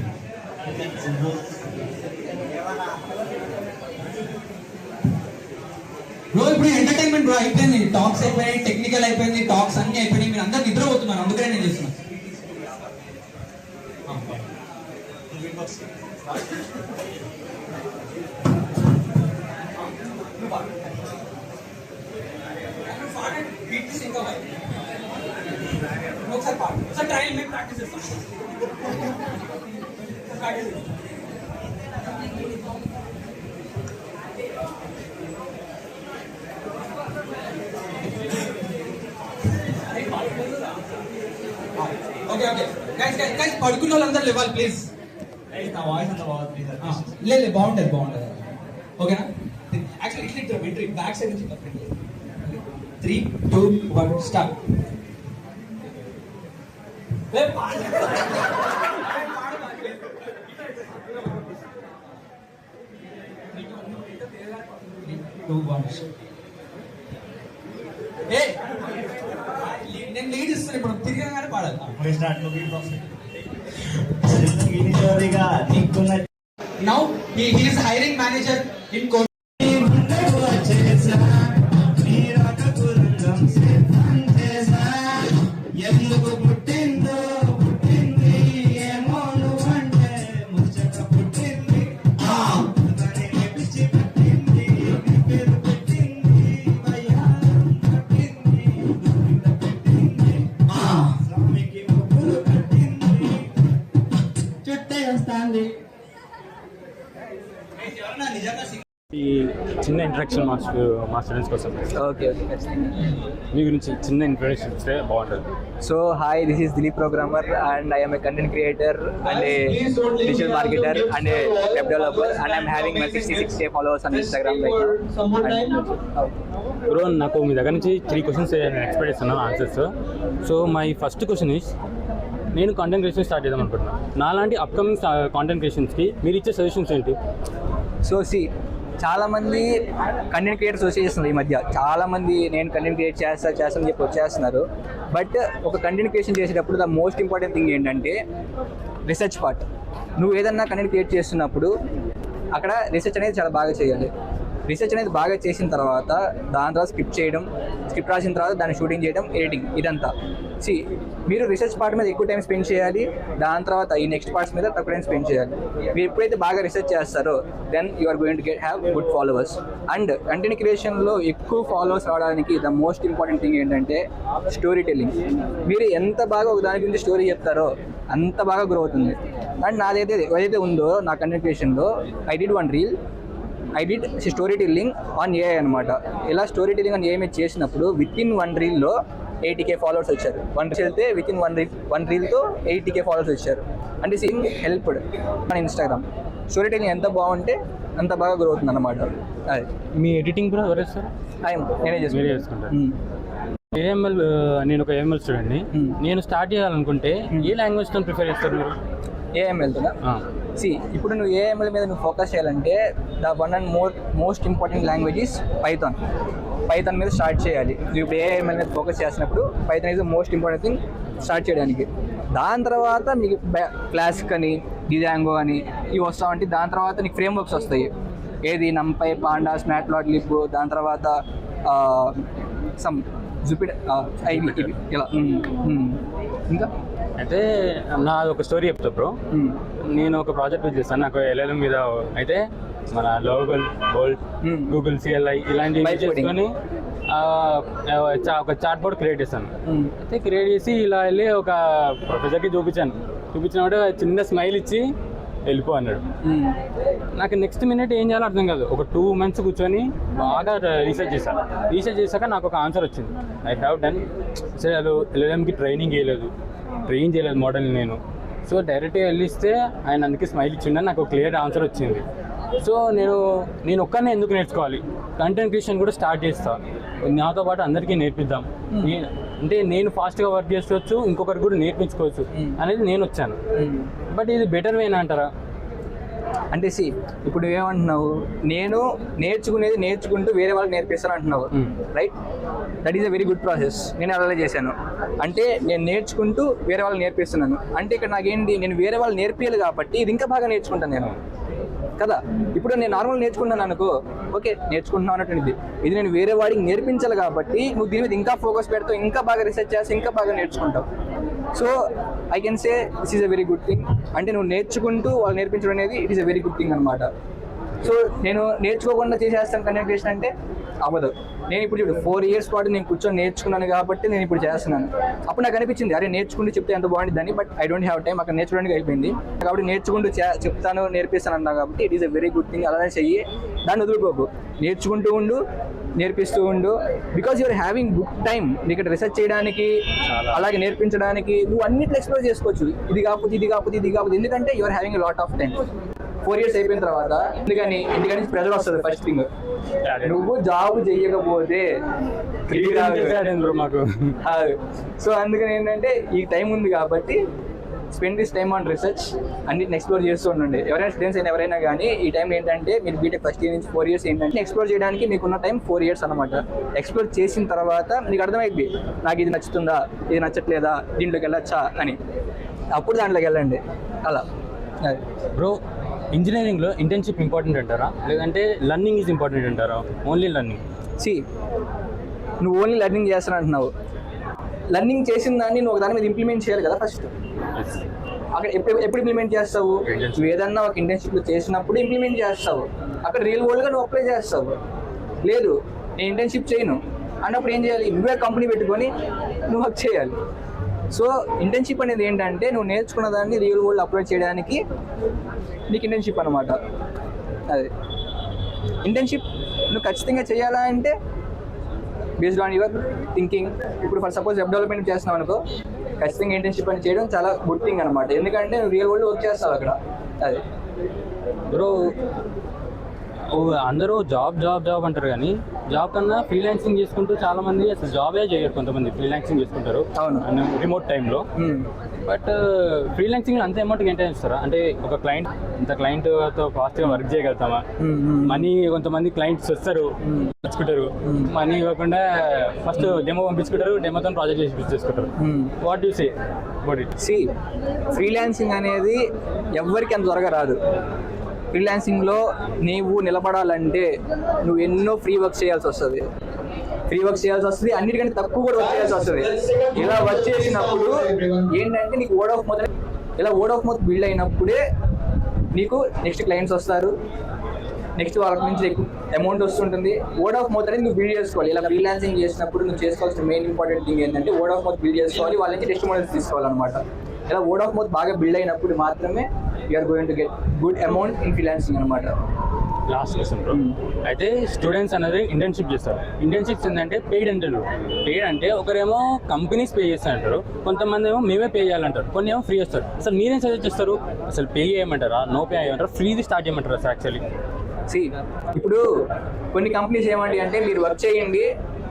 Bro ఇప్పుడు ఎంటర్టైన్మెంట్ బ్రో అయిపోయింది, టాక్స్ అయిపోయినాయి, టెక్నికల్ అయిపోయింది, టాక్స్ అన్ని అయిపోయినాయి, మీరు అందరు నిద్రపోతున్నారు, అందుకనే నేను చేస్తున్నాను. ఒకసారి ట్రయల్ మేము ప్రాక్టీస్ చేస్తాం. ఓకే గైస్ పడుకున్న వాళ్ళందరూ లేవాలి ప్లీజ్. నా వాయిస్ అంత బాగుంది. లేదు బాగుంటుంది ఓకేనా? యాక్చువల్లీ ఇట్లా ఎంట్రీ బ్యాక్ సైడ్ నుంచి 3, 2, 1 స్టార్ట్. నేను లీడ్ ఇస్తాను ఇప్పుడు, తిరిగానే పాడాలి. Now he is hiring manager in ఎందుకు పుట్టిందో పుట్టింది ఏమో నువ్వంటే ముచ్చట పుట్టింది పిచ్చి పట్టింది పేరు పెట్టింది వయ్యారం పట్టింది పెట్టింది స్వామికి ముగ్గురు కట్టింది చుట్టే వస్తాంది. ఎవరన్నా నిజంగా ఈ చిన్న ఇంట్రడక్షన్ మా స్టూడెంట్స్ కోసం. ఓకే మీ గురించి చిన్న ఇంట్రడక్షన్ ఇస్తే బాగుంటుంది. So hi, this is Dilip programmer and I am a content creator and a digital marketer and a web developer and I'm having my 66K followers on Instagram right now. Bro, నాకు మీ దగ్గర నుంచి 3 questions నేను expect చేస్తున్నాను answers. So my first question is, నేను content creation start చేద్దాం అనుకుంటున్నాను. నాలాంటి upcoming content క్రియేషన్స్కి మీరు ఇచ్చే సజెషన్స్ ఏంటి? సో చాలామంది కంటెంట్ క్రియేటర్స్ వచ్చేస్తున్నారు ఈ మధ్య. చాలామంది నేను కంటెంట్ క్రియేట్ చేస్తాను చెప్పి వచ్చేస్తున్నారు. బట్ ఒక కంటెంట్ క్రియేషన్ చేసేటప్పుడు ద మోస్ట్ ఇంపార్టెంట్ థింగ్ ఏంటంటే రీసెర్చ్ పార్ట్. నువ్వు ఏదన్నా కంటెంట్ క్రియేట్ చేస్తున్నప్పుడు అక్కడ రీసెర్చ్ అనేది చాలా బాగా చేయాలి. రీసెర్చ్ అనేది బాగా చేసిన తర్వాత దాని తర్వాత స్క్రిప్ట్ రాసిన తర్వాత దాన్ని షూటింగ్ చేయడం, ఎడిటింగ్, ఇదంతా. మీరు రీసెర్చ్ పార్ట్ మీద ఎక్కువ టైం స్పెండ్ చేయాలి, దాని తర్వాత ఈ నెక్స్ట్ పార్ట్స్ మీద తక్కువ టైం స్పెండ్ చేయాలి. మీరు ఎప్పుడైతే బాగా రీసెర్చ్ చేస్తారో then you are going to have good followers. And content క్రియేషన్లో ఎక్కువ ఫాలోవర్స్ రావడానికి ద మోస్ట్ ఇంపార్టెంట్ థింగ్ ఏంటంటే స్టోరీ టెల్లింగ్. మీరు ఎంత బాగా ఒక దాని గురించి స్టోరీ చెప్తారో అంత బాగా గ్రో అవుతుంది. అండ్ ఏదైతే ఉందో నా కంటెంట్ క్రియేషన్లో I did story telling on AI అనమాట. ఇలా స్టోరీ టెల్లింగ్ ఆన్ ఏఐ మీద చేసినప్పుడు విత్ ఇన్ 1 రీల్లో 80K ఫాలోవర్స్ వచ్చారు. 1 రీల్ వెళ్తే విత్ ఇన్ 1 రీల్తో 80K ఫాలోవర్స్ వచ్చారు. అంటే సింగ్ హెల్ప్డ్ మన ఇన్స్టాగ్రామ్. స్టోరీ టెల్లింగ్ ఎంత బాగుంటే అంత బాగా గ్రో అవుతుంది అనమాట. అది మీ ఎడిటింగ్ కూడా ఎవరు సార్? నేనే చేసుకుంటాను. ఏఎంఎల్, నేను ఒక ఏఎంఎల్ స్టూడెంట్ని. నేను స్టార్ట్ చేయాలనుకుంటే ఏ లాంగ్వేజ్తో ప్రిఫర్ చేస్తారు మీరు? ఏఎంఎల్తో ఇప్పుడు నువ్వు ఏఎంఎల్ మీద నువ్వు ఫోకస్ చేయాలంటే the one and most important language is Python మీద స్టార్ట్ చేయాలి. నువ్వు ఇప్పుడు ఏఎంఎల్ మీద ఫోకస్ చేసినప్పుడు Python is the most important thing start చేయడానికి. దాని తర్వాత మీకు క్లాసిక్ అని, డిజాంగో అని ఇవి వస్తావంటే దాని తర్వాత నీకు ఫ్రేమ్ వర్క్స్ వస్తాయి. ఏది NumPy, Pandas, Matplotlib, దాని తర్వాత సమ్ జూపిటర్, ఇవి ఇలా. ఇంకా అయితే నాది ఒక స్టోరీ చెప్తా బ్రో. నేను ఒక ప్రాజెక్ట్ చేస్తాను, నాకు LLM మీద. అయితే మన గూగుల్ CLI ఇలాంటివి చేసుకొని ఒక చాట్ బోర్డ్ క్రియేట్ చేశాను. అయితే క్రియేట్ చేసి ఇలా వెళ్ళి ఒక ప్రొఫెసర్కి చూపించినప్పుడు చిన్న స్మైల్ ఇచ్చి వెళ్ళిపో అన్నాడు. నాకు నెక్స్ట్ మినిట్ ఏం చేయాలో అర్థం కాదు. ఒక 2 months కూర్చొని బాగా రీసెర్చ్ చేశాక నాకు ఒక ఆన్సర్ వచ్చింది. I have done. సరే, అది LLMకి ట్రైన్ చేయలేదు మోడల్ని నేను. సో డైరెక్ట్గా వెళ్ళిస్తే ఆయన అందుకే స్మైల్ ఇచ్చిండని నాకు క్లియర్ ఆన్సర్ వచ్చింది. సో నేను ఒక్కనే ఎందుకు నేర్చుకోవాలి, కంటెంట్ క్రియేషన్ కూడా స్టార్ట్ చేస్తాను, నాతో పాటు అందరికీ నేర్పిద్దాం. అంటే నేను ఫాస్ట్గా వర్క్ చేసుకోవచ్చు, ఇంకొకరికి కూడా నేర్పించుకోవచ్చు అనేది నేను వచ్చాను. బట్ ఇది బెటర్ వేనా అంటారా? అంటే ఇప్పుడు ఏమంటున్నావు, నేను నేర్చుకుంటూ వేరే వాళ్ళకి నేర్పిస్తాను అంటున్నావు, right? That is a very good process. నేను అలా చేశాను. అంటే నేను నేర్చుకుంటూ వేరే వాళ్ళకి నేర్పిస్తున్నాను. అంటే ఇక్కడ నాకేంటి, నేను వేరే వాళ్ళు నేర్పియాలి కాబట్టి ఇది ఇంకా బాగా నేర్చుకుంటాను నేను కదా. ఇప్పుడు నేను నార్మల్ నేర్చుకుంటాను అనుకో, ఓకే నేర్చుకుంటున్నాను అన్నటువంటిది. ఇది నేను వేరే వాడికి నేర్పించాలి కాబట్టి నువ్వు దీని మీద ఇంకా ఫోకస్ పెడతావు, ఇంకా బాగా రీసెర్చ్ చేసి ఇంకా బాగా నేర్చుకుంటావు. So I can say this is a very good thing. అంటే నువ్వు నేర్చుకుంటూ వాళ్ళు నేర్పించడం అనేది it is a very good thing అనమాట. సో నేను నేర్చుకోకుండా చేసేస్తాను కంటెంట్ క్రియేషన్ అంటే అవ్వదు. నేను ఇప్పుడు 4 years పాటు నేను కూర్చొని నేర్చుకున్నాను కాబట్టి నేను ఇప్పుడు చేస్తున్నాను. అప్పుడు నాకు అనిపించింది, అరే నేర్చుకుంటూ చెప్తే ఎంత బాగుంటుందని. But I don't have time అక్కడ నేర్చుకోవడానికి అయిపోయింది. కాబట్టి నేర్చుకుంటూ చెప్తాను, నేర్పిస్తాను అన్నా కాబట్టి it is a very good thing. అలానే చెయ్యి, దాన్ని వదులుకోకు, నేర్చుకుంటూ ఉండు, నేర్పిస్తూ ఉండు. Because you're having good time. ఇక్కడ రీసెర్చ్ చేయడానికి, అలాగే నేర్పించడానికి నువ్వు అన్నిట్లో ఎక్స్ప్లోర్ చేసుకోవచ్చు. ఇది కాకపోతే ఎందుకంటే you're having lot of time. 4 years అయిపోయిన తర్వాత ఎందుకని ప్రెజర్ వస్తుంది. ఫస్ట్ థింగ్, నువ్వు జాబ్ చెయ్యకపోతే మాకు. సో అందుకని ఏంటంటే ఈ టైం ఉంది కాబట్టి spend this time on research, అన్నిటిని ఎక్స్ప్లోర్ చేస్తూ ఉండండి. ఎవరైనా స్టూడెంట్స్ అయినా ఎవరైనా కానీ ఈ టైం ఏంటంటే మీరు బీటెక్ ఫస్ట్ ఇయర్ నుంచి 4 years ఏంటంటే ఎక్స్ప్లోర్ చేయడానికి మీకున్న టైం 4 years అనమాట. ఎక్స్ప్లోర్ చేసిన తర్వాత మీకు అర్థమైంది, నాకు ఇది నచ్చుతుందా, ఇది నచ్చట్లేదా, దీంట్లోకి వెళ్ళొచ్చా అని. అప్పుడు దాంట్లోకి వెళ్ళండి. అలా బ్రో, ఇంజనీరింగ్లో ఇంటర్న్షిప్ ఇంపార్టెంట్ అంటారా, లేదంటే లర్నింగ్ ఈజ్ ఇంపార్టెంట్ అంటారా? Only learning. నువ్వు ఓన్లీ లర్నింగ్ చేస్తాను అంటున్నావు. లర్నింగ్ చేసిన దాన్ని నువ్వు ఒక దాని మీద ఇంప్లిమెంట్ చేయాలి కదా ఫస్ట్. అక్కడ ఎప్పుడు ఇంప్లిమెంట్ చేస్తావు? నువ్వు ఏదన్నా ఒక ఇంటర్న్షిప్లో చేసినప్పుడు ఇంప్లిమెంట్ చేస్తావు. అక్కడ రియల్ వరల్డ్గా నువ్వు అప్లై చేస్తావు. లేదు నేను ఇంటర్న్షిప్ చేయను అన్నప్పుడు ఏం చేయాలి? నువ్వే కంపెనీ పెట్టుకొని నువ్వు వర్క్ చేయాలి. సో ఇంటర్న్షిప్ అనేది ఏంటంటే నువ్వు నేర్చుకున్న దాన్ని రియల్ వరల్డ్ అప్లై చేయడానికి నీకు ఇంటర్న్షిప్ అనమాట. అదే ఇంటర్న్షిప్ నువ్వు ఖచ్చితంగా చేయాలా అంటే బేస్డ్ ఆన్ యువర్ థింకింగ్. ఇప్పుడు ఫర్ సపోజ్ వెబ్ డెవలప్మెంట్ చేస్తున్నావు అనుకో, ఖచ్చితంగా ఇంటర్న్షిప్ అని చేయడం చాలా గుడ్ థింగ్ అనమాట. ఎందుకంటే నువ్వు రియల్ వరల్డ్ వర్క్ చేస్తావు అక్కడ. అదే బ్రో, అందరూ జాబ్ అంటారు, కానీ జాబ్ కన్నా ఫ్రీలాన్సింగ్ చేసుకుంటూ చాలా మంది అసలు జాబే చేయరు. కొంతమంది ఫ్రీలాన్సింగ్ చేసుకుంటారు, అవును, రిమోట్ టైంలో. బట్ ఫ్రీలాన్సింగ్ అంత అమౌంట్ మెయింటైన్ చేస్తారా? అంటే ఒక క్లయింట్తో ఫాస్ట్గా వర్క్ చేయగలుగుతామా? మనీ కొంతమంది క్లయింట్స్ వస్తారు, తెచ్చుకుంటారు, మనీ ఇవ్వకుండా ఫస్ట్ డెమో పంపించుకుంటారు, డెమోతో ప్రాజెక్ట్ చేసుకుంటారు. What you say about it? Freelancing అనేది ఎవరికి అంత త్వరగా రాదు. ఫ్రీలాన్సింగ్లో నీవు నిలబడాలంటే నువ్వు ఎన్నో ఫ్రీ వర్క్ చేయాల్సి వస్తుంది, అన్నిటికంటే తక్కువ కూడా వర్క్ చేయాల్సి వస్తుంది. ఇలా వర్క్ చేసినప్పుడు ఏంటంటే నీకు వర్డ్ ఆఫ్ మౌత్ బిల్డ్ అయినప్పుడే నీకు నెక్స్ట్ క్లయింట్స్ వస్తారు, నెక్స్ట్ వాళ్ళ నుంచి ఎక్కువ అమౌంట్ వస్తుంటుంది. వర్డ్ ఆఫ్ మౌత్ అనేది నువ్వు బిల్డ్ చేసుకోవాలి. ఇలా ఫ్రీలాన్సింగ్ చేసినప్పుడు నువ్వు చేసుకోవాల్సిన మెయిన్ ఇంపార్టెంట్ థింగ్ ఏంటంటే వర్డ్ ఆఫ్ మౌత్ బిల్డ్ చేసుకోవాలి, వాళ్ళ నుంచి టెస్టిమోనియల్స్ తీసుకోవాలన్నమాట. ఇలా వర్డ్ ఆఫ్ మౌత్ బాగా బిల్డ్ అయినప్పుడు మాత్రమే you are going to get good amount in freelancing అనమాట. Last question bro. అయితే స్టూడెంట్స్ అనేది ఇంటర్న్షిప్ చేస్తారు. ఇంటర్న్షిప్స్ ఏంటంటే పెయిడ్ అంటే ఒకరేమో కంపెనీస్ పే చేస్తారంటారు, కొంతమంది ఏమో మేమే పే చేయాలంటారు, కొన్ని ఏమో ఫ్రీ వస్తారు. అసలు మీరేం సజెస్ట్ చేస్తారు? అసలు పే చేయమంటారా, నో పే చేయమంటారా, ఫ్రీది స్టార్ట్ చేయమంటారా సార్? యాక్చువల్లీ ఇప్పుడు కొన్ని కంపెనీస్ ఏమండి అంటే మీరు వర్క్ చేయండి,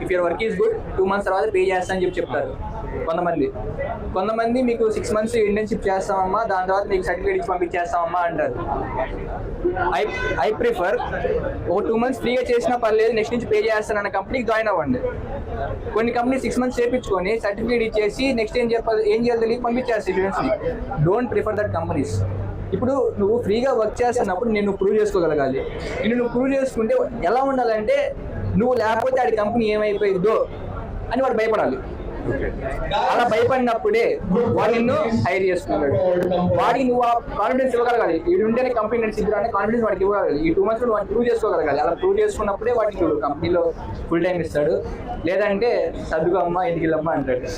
if your work is good 2 months తర్వాత పే చేస్తా అని చెప్తారు. కొంతమంది మీకు 6 months ఇంటర్న్షిప్ చేస్తామమ్మా, దాని తర్వాత మీకు సర్టిఫికేట్ ఇచ్చి పంపించేస్తామమ్మా అంటారు. ఐ ప్రిఫర్ ఒక 2 months ఫ్రీగా చేసినా పర్లేదు, నెక్స్ట్ నుంచి పే చేస్తానన్న కంపెనీకి జాయిన్ అవ్వండి. కొన్ని కంపెనీ 6 months చేయించుకొని సర్టిఫికేట్ ఇచ్చేసి నెక్స్ట్ ఏం చేయాలి తెలియక పంపించేస్తారు స్టూడెంట్స్ని. Don't prefer that companies. ఇప్పుడు నువ్వు ఫ్రీగా వర్క్ చేస్తున్నప్పుడు నేను ప్రూవ్ చేసుకోగలగాలి. నువ్వు ప్రూవ్ చేసుకుంటే ఎలా ఉండాలంటే నువ్వు లేకపోతే ఆడి కంపెనీ ఏమైపోయిందో అని వాడు భయపడాలి. అలా భయపడినప్పుడే వాడు నిన్ను హైర్ చేసుకున్నాడు. వాడికి నువ్వు ఆ కాన్ఫిడెన్స్ ఇవ్వగలగాలి. వీడు ఉంటేనే కంపెనీ నేను సిద్ధం అనే కాన్ఫిడెన్స్ వాడికి ఇవ్వగలగాలి. ఈ 2 months వాడిని ప్రూవ్ చేసుకోగలగాలి. అలా ప్రూవ్ చేసుకున్నప్పుడే వాడికి చూడు కంపెనీలో ఫుల్ టైం ఇస్తాడు, లేదంటే సర్దుకో అమ్మా ఇంటికి వెళ్ళమ్మా అంటాడు.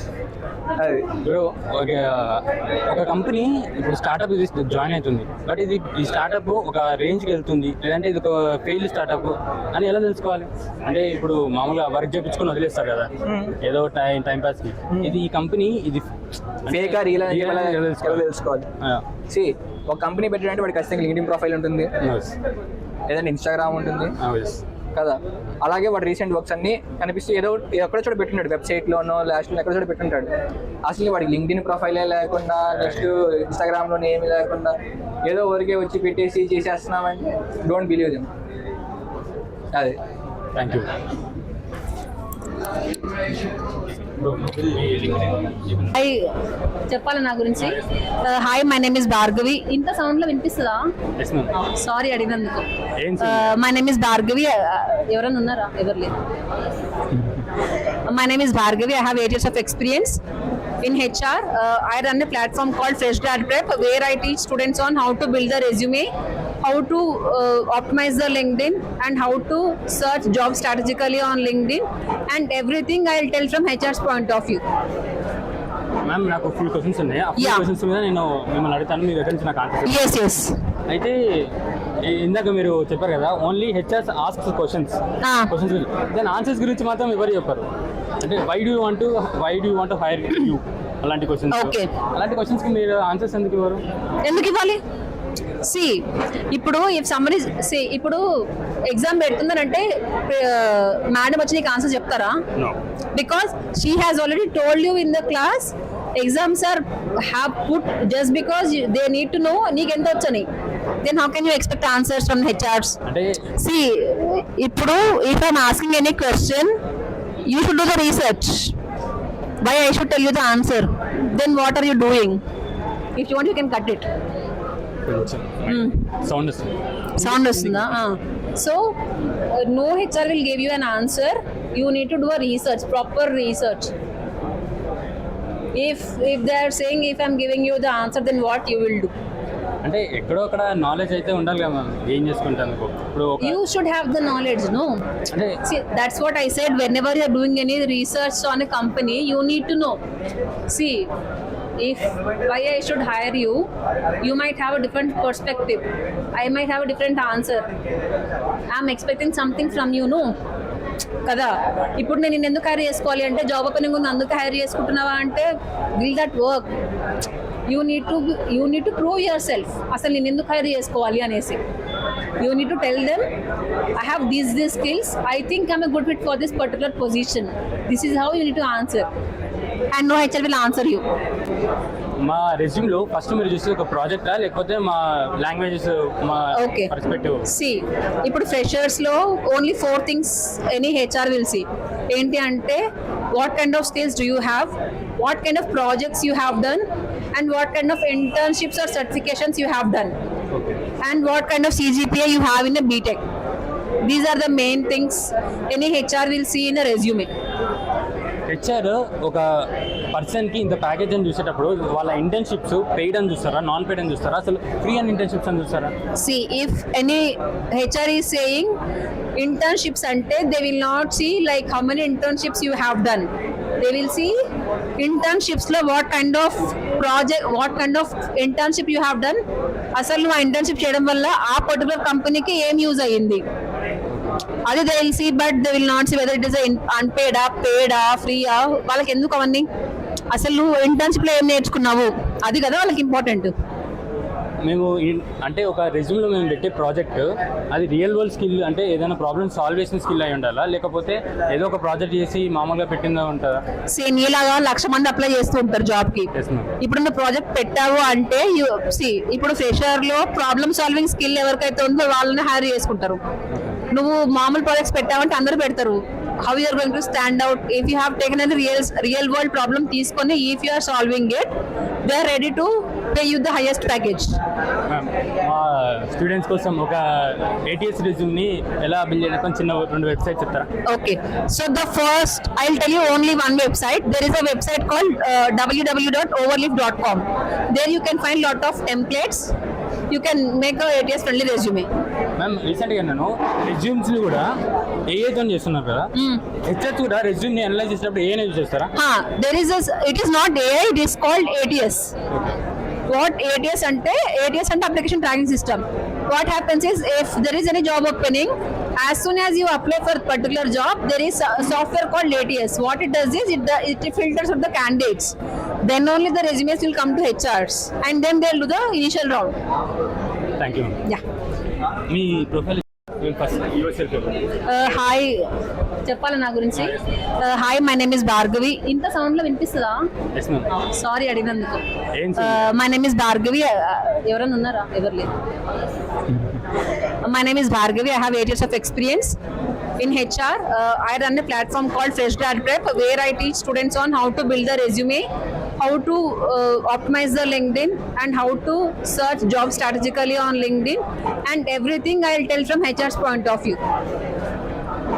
అది బ్రో. ఒక కంపెనీ ఇప్పుడు స్టార్ట్అప్ ఇది జాయిన్ అవుతుంది, బట్ ఈ స్టార్ట్అప్ ఒక రేంజ్కి వెళ్తుంది, లేదంటే ఇది ఒక ఫెయిల్ స్టార్ట్అప్ అని ఎలా తెలుసుకోవాలి? అంటే ఇప్పుడు మామూలుగా వర్క్ చేయించుకొని వదిలేస్తారు కదా ఏదో టైం పాస్ కి. ఇది ఈ కంపెనీ ఇది ఫేకా రీల్ అని తెలుసుకోవాలి. ఒక కంపెనీ పెట్టాలంటే వాడికి ఖచ్చితంగా లింక్డ్ఇన్ ప్రొఫైల్ ఉంటుంది, లేదంటే ఇన్స్టాగ్రామ్ ఉంటుంది కదా. అలాగే వాడు రీసెంట్ వర్క్స్ అన్ని కనిపిస్తూ ఏదో ఎక్కడో చోట పెట్టుంటాడు, వెబ్సైట్లోనో లాస్ట్లో ఎక్కడో చోట పెట్టుంటాడు. అసలు వాడికి లింక్డ్ఇన్ ప్రొఫైలే లేకుండా, నెక్స్ట్ ఇన్స్టాగ్రామ్లోనే ఏమీ లేకుండా ఏదో ఊరికే వచ్చి పెట్టేసి చేసేస్తున్నామంటే డోంట్ బిలీవ్ దెమ్. అదే. Thank you. హాయ్, చెప్పాలి నా గురించి. Hi, my name is Bhargavi. ఇంత సౌండ్ లో వినిపిస్తుందా? సారీ అడిగినందుకు. My name is Bhargavi. ఎవరైనా ఉన్నారా? ఎవరు లేరు. My name is Bhargavi. I have 8 years of experience in HR. I run a platform called Fresh Grad Prep, where I teach students on how to build a resume, how to optimize the LinkedIn, and how to search jobs strategically on LinkedIn, and everything I'll tell from HR's point of view. Ma'am, నాకు few questions ఉన్నాయి. ఆ few questions మీద నేను మిమ్మల్ని అడుగుతాను, మీ దగ్గర నుంచి నాకు ఆన్సర్. Yes. అయితే ఇందాక మీరు చెప్పారు కదా, ఓన్లీ హెచ్ఆర్స్ ఆస్క్స్ క్వశ్చన్స్ దాని ఆన్సర్స్ గురించి మాత్రం ఎవరు చెప్పారు? అంటే why do want to hire you అలాంటి క్వశ్చన్స్. అలాంటి క్వశ్చన్స్కి మీరు ఆన్సర్స్ ఎందుకు ఇవ్వాలి? ఇప్పుడు ఇప్పుడు ఎగ్జామ్ పెడుతుందనంటే మేడం వచ్చి నీకు ఆన్సర్ చెప్తారా? Because she has already told you in the class exams are have put just because they need to know నీకు ఎంత వచ్చని. Then how can you expect answers from HRs? ఇప్పుడు if I'm asking any question, you should do the research. Why I should tell you the answer? Then what are you doing? If you want, you can cut it. Sound వస్తుందా? So no HR will give you an answer. You need to do a research, proper research. If they are saying if I'm giving you the answer, then what you will do? అంటే ఎక్కడో అక్కడ knowledge అయితే ఉండాలి కదా ma'am, ఏం చేసుకుంటాను ఇప్పుడు. You should have the knowledge, no? See, that's what I said. Whenever you're doing any research on a company, you need to know. See, if why I should hire you, you might have a different perspective. I might have a different answer. I'm expecting something from you, no? కదా. ఇప్పుడు నేను నిన్ను ఎందుకు hire చేసుకోవాలి అంటే job opening ఉంది అందుకు hire చేసుకుంటున్నావా అంటే will that work? You need to prove yourself. అసలు నేను ఎందుకు హైర్ చేసుకోవాలి అనేసి you need to tell them I have these skills, I think I'm a good fit for this particular position. This is how you need to answer and no HR will answer you. మా రెజ్యూమ్లో first మీరు చూస్తే ఒక ప్రాజెక్టా లేకపోతే మా languages మా perspective? ఇప్పుడు ఫ్రెషర్స్లో only 4 things any HR will see. ఏంటి అంటే what kind of skills do you have, what kind of projects you have done, and what kind of internships or certifications you have done. and what kind of CGPA you have in a BTech. These are the main things any HR will see in a resume. HR ఒక పర్సన్కి ఇంత package అని చూసేటప్పుడు వాళ్ళ internships paid అని చూస్తారా, non paid అని చూస్తారా, అసలు ఫ్రీ అని ఇంటర్న్షిప్స్ అని చూస్తారా? See, if any HR is saying internships ante, they will not see like how many internships you have done. They will see internships lo what kind of project, what kind of internship you have done. అసలు నువ్వు internship చేయడం వల్ల ఆ particular కంపెనీకి ఏం use అయ్యింది అది they will see, but they will not see whether it is అన్పేడా, పేడా, ఫ్రీయా. వాళ్ళకి ఎందుకు అవన్నీ? అసలు నువ్వు ఇంటర్న్షిప్ లో ఏం నేర్చుకున్నావు అది కదా వాళ్ళకి ఇంపార్టెంట్. మేము అంటే ఒక రెజ్యూమ్లో మేము పెట్టే ప్రాజెక్ట్ అది రియల్ వరల్డ్ స్కిల్, అంటే ఏదైనా ప్రాబ్లమ్ సాల్వ్ చేసిన స్కిల్ అయి ఉండాలా, లేకపోతే ఏదో ఒక ప్రాజెక్ట్ చేసి మామూలుగా పెట్టిందా ఉంటుందా? సేమ్ ఇలాగా 1,00,000 మంది అప్లై చేస్తూ ఉంటారు జాబ్ కి. Yes, ma'am. ఇప్పుడు నువ్వు ప్రాజెక్ట్ పెట్టావు అంటే ఇప్పుడు ఫ్రెషర్ లో ప్రాబ్లమ్ సాల్వింగ్ స్కిల్ ఎవరికైతే ఉందో వాళ్ళని హైర్ చేసుకుంటారు. నువ్వు మామూలు ప్రాజెక్ట్స్ పెట్టావంటే అందరూ పెడతారు. How you are going to stand out if you have taken an real world problem తీసుకొని if you are solving it, they are ready to pay you the highest package. మా students కోసం ఒక ATS రెజ్యూమ్ని ఎలా build చేయడం చిన్న 2 website చెప్తారా? Okay, so the first I'll tell you only one website. There is a website called www.overleaf.com. There you can find lot of templates. You can make a ATS friendly resume. Ma'am రీసెంట్గా నేను రెజ్యూమ్స్ని కూడా ఏఐతో చేస్తున్నారు కదా, HRs కూడా రెజ్యూమ్ని analyse చేసినప్పుడు AI use చేస్తారా? There is it is not AI, it is called ATS. What ATS ante application tracking system. What happens is if there is any job opening, as soon as you apply for particular job, there is a software called ATS. What it does is it filters out the candidates. Then only the resumes will come to HRs and then they'll do the initial round. Thank you. Yeah. Me profile first yourself. Hi చెప్పాలి నా గురించి. Hi, my name is Bhargavi. ఇంత sound లో వినిపిస్తుందా? Yes ma'am. Sorry అడిగినందుకు. ఏం my name is Bhargavi. ఎవరైనా ఉన్నారా? ఎవరు లేదు. My name is Bhargavi. I have 8 years of experience in HR. I run a platform called Fresh Grad Prep where I teach students on how to build a resume, how to optimize the LinkedIn, and how to search jobs strategically on LinkedIn, and everything I'll tell from HR's point of view.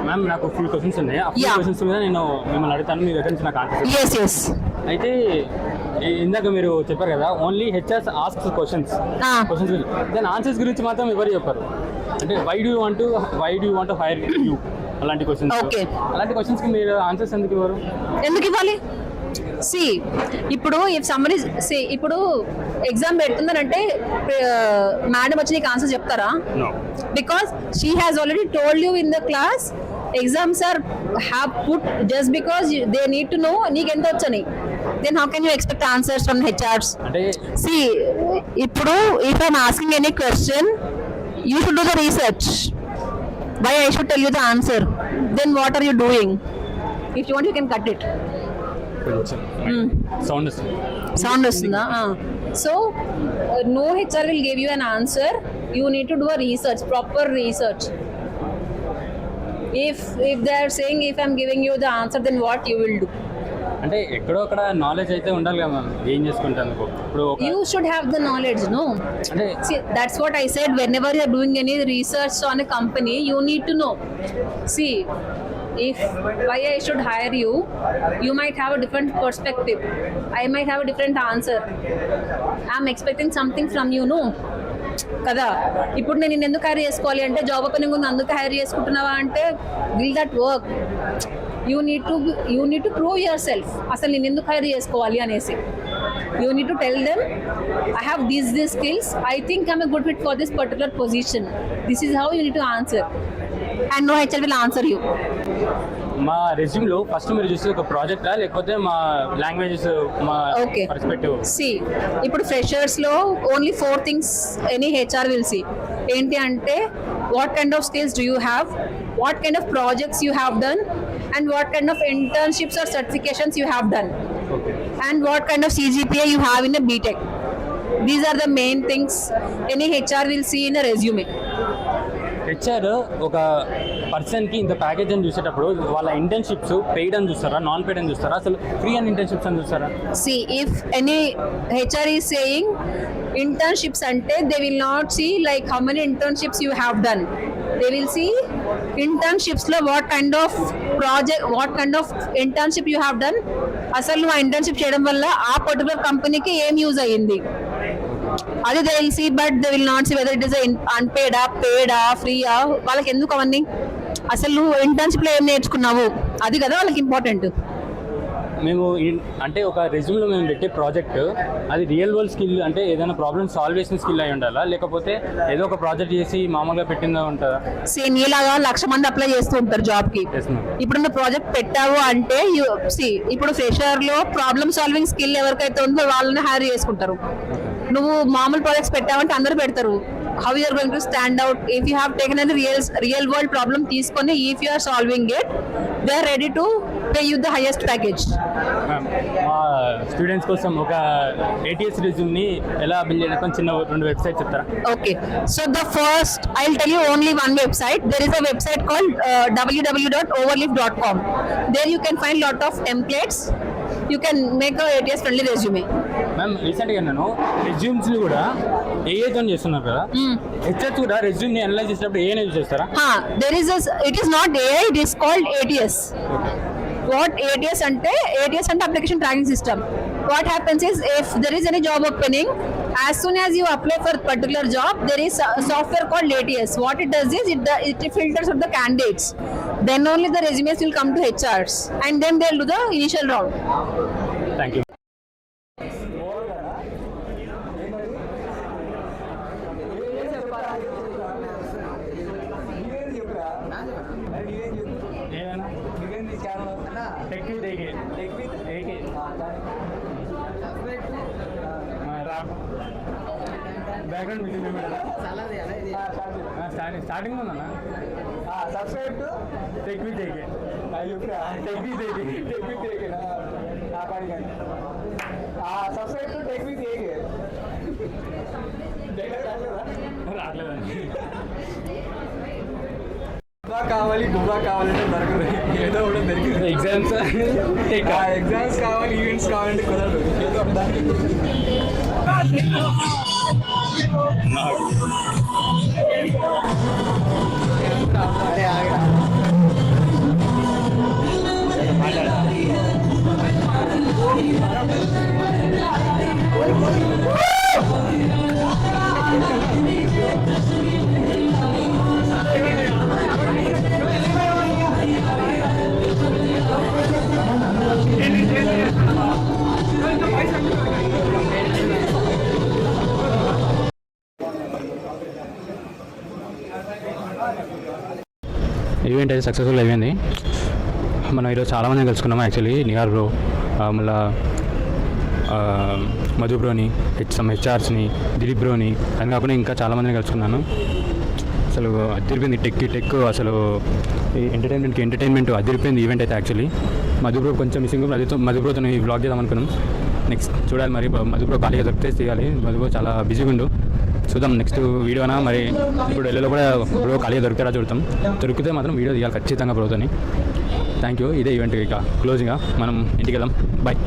Ma'am నాకు few questions ఉన్నాయి. ఆ few Yeah. Questions మీద నేను మిమ్మల్ని అడుగుతాను, మీ దగ్గర నుంచి నాకు ఆన్సర్. Yes, yes. అయితే ఇందాక మీరు చెప్పారు కదా ఓన్లీ హెచ్ఆర్స్ ఆస్క్ క్వశ్చన్స్ దాని ఆన్సర్స్ గురించి మాత్రం ఎవరు చెప్పారు? అంటే why do want hire you అలాంటి క్వశ్చన్స్. Okay. అలాంటి క్వశ్చన్స్కి మీరు ఆన్సర్స్ ఎందుకు ఇవ్వరు? ఎందుకు ఇవ్వాలి? ఇప్పుడు ఇఫ్ సమ్మరీ ఇప్పుడు ఎగ్జామ్ పెడుతుందనంటే మేడం వచ్చి నీకు ఆన్సర్ చెప్తారా? No. Because she has already told you in the class, exams are have put just because they need to know నీకు ఎంత వచ్చని. Then how can you expect answers from HRs? అంటే ఇప్పుడు if I'm asking any question, you should do the research. Why I should tell you the answer? Then what are you doing? If you want, you can cut it. కొంచెం sound వస్తుంది. So no HR will give you an answer. You need to do a research, proper research. If they are saying if I'm giving you the answer, then what you will do? అంటే ఎక్కడో అక్కడ knowledge అయితే ఉండాలి కదా ma'am, ఏం చేసుకుంటాను ఇప్పుడు. You should have the knowledge, no? అంటే See, that's what I said. Whenever you are doing any research on a company, you need to know. See, if why I should hire you, you might have a different perspective. I might have a different answer. I'm expecting something from you, no? కదా. ఇప్పుడు నేను నిన్ను ఎందుకు hire చేసుకోవాలి అంటే job opening ఉంది అందుకు hire చేసుకుంటున్నావా అంటే will that work? You need to prove yourself. అసలు నేను ఎందుకు హైర్ చేసుకోవాలి అనేసి you need to tell them I have these skills, I think I'm a good fit for this particular position. This is how you need to answer and no HR will answer you. మా రెజ్యూమ్లో first మీరు చూస్తే ఒక ప్రాజెక్టా లేకపోతే మా languages మా perspective? ఇప్పుడు ఫ్రెషర్స్లో only 4 things any HR will see. ఏంటి అంటే what kind of skills do you have, what kind of projects you have done, and what kind of internships or certifications you have done. Okay. And what kind of CGPA you have in a BTech. These are the main things any HR will see in a resume. HR ఒక పర్సన్కి ఇంత package అని చూసేటప్పుడు వాళ్ళ internships paid అని చూస్తారా, non paid అని చూస్తారా, అసలు ఫ్రీ అండ్ ఇంటర్న్షిప్స్ అని చూస్తారా? See, if any HR is saying internships ante, they will not see like how many internships you have done. They will see internships lo what kind of project, what kind of internship you have done. అసలు నువ్వు internship చేయడం వల్ల ఆ particular కంపెనీకి ఏం use అయ్యింది అది they will see, but they will not see whether it is అన్పేడా, పేడా, ఫ్రీయా. వాళ్ళకి ఎందుకు అవన్నీ? అసలు నువ్వు ఇంటర్న్షిప్ లో ఏం నేర్చుకున్నావు అది కదా వాళ్ళకి ఇంపార్టెంట్. మేము అంటే ఒక రెజ్యూమ్లో మేము పెట్టే ప్రాజెక్ట్ అది రియల్ వరల్డ్ స్కిల్, అంటే ఏదైనా ప్రాబ్లమ్ సాల్వ్ చేసిన స్కిల్ అయి ఉండాలా, లేకపోతే ఏదో ఒక ప్రాజెక్ట్ చేసి మామూలుగా పెట్టిందా ఉంటుందా? సేమ్ ఇలాగా 1,00,000 మంది అప్లై చేస్తూ ఉంటారు జాబ్ కి. Yes, ma'am. ఇప్పుడు నువ్వు ప్రాజెక్ట్ పెట్టావు అంటే ఇప్పుడు ఫ్రెషర్ లో ప్రాబ్లమ్ సాల్వింగ్ స్కిల్ ఎవరికైతే ఉందో వాళ్ళని హైర్ చేసుకుంటారు. నువ్వు మామూలు ప్రాజెక్ట్స్ పెట్టావంటే అందరూ పెడతారు. How you are going to stand out if you have taken an real world problem తీసుకొని if you are solving it, they are ready to pay you the highest package. మా students కోసం ఒక ATS రెజ్యూమ్ని ఎలా build చేయడం చిన్న 2 website చెప్తారా? Okay, so the first I'll tell you only one website. There is a website called www.overleaf.com. There you can find lot of templates. You can make a ATS friendly resume. Ma'am రీసెంట్గా నేను resumes కూడా ఏఐతో చేస్తున్నారు కదా, HRs కూడా రెజ్యూమ్ని analyse చేసేటప్పుడు AI use చేస్తారా? There is it is not AI, it is called ATS. What ATS ante application tracking system. What happens is if there is any job opening, as soon as you apply for a particular job, there is a software called ATS. What it does is it filters out the candidates. Then only the resumes will come to HRs and then they'll do the initial round. Thank you. Background starting ఉందన్న subscribe to tech with AK tech with AK subscribe to tech with AK రావట్లేదండి. బుబ్బా కావాలంటే దొరకదు, ఏదో ఒకటి దొరికింది. Exams కావాలి, events కావాలంటే కుదరదు, ఏదో ఒకటి. ఈవెంట్ అయితే సక్సెస్ఫుల్ అయిపోయింది. మనం ఈరోజు చాలామంది కలుసుకున్నాము. యాక్చువల్లీ నిహార్ బ్రో, మళ్ళీ మధు బ్రోని, హెచ్ఆర్స్ని, దిలీప్ బ్రోని, అది కాకుండా ఇంకా చాలామందిని కలుసుకున్నాను. అసలు అదిరిపోయింది టెక్ అసలు ఎంటర్టైన్మెంట్ అదిరిపోయింది ఈవెంట్ అయితే. యాక్చువల్లీ మధు బ్రో కొంచెం మిస్సింగ్, మధు బ్రోతో వ్లాగ్ చేద్దాం అనుకున్నాం. నెక్స్ట్ చూడాలి మరి, మధు బ్రో ఖాళీగా దొరికితే చేయాలి. మధు బ్రో చాలా బిజీగా ఉండు, చూద్దాం నెక్స్ట్ వీడియోనా మరి. ఇప్పుడు ఎల్లులో కూడా బ్రో ఖాళీగా దొరికితే చూడతాం, దొరికితే మాత్రం వీడియో తీయాలి ఖచ్చితంగా బ్రోతోని. Thank you. ఇదే ఈవెంట్ ఇక క్లోజింగ్గా మనం ఇంటికి వెళ్దాం. బాయ్.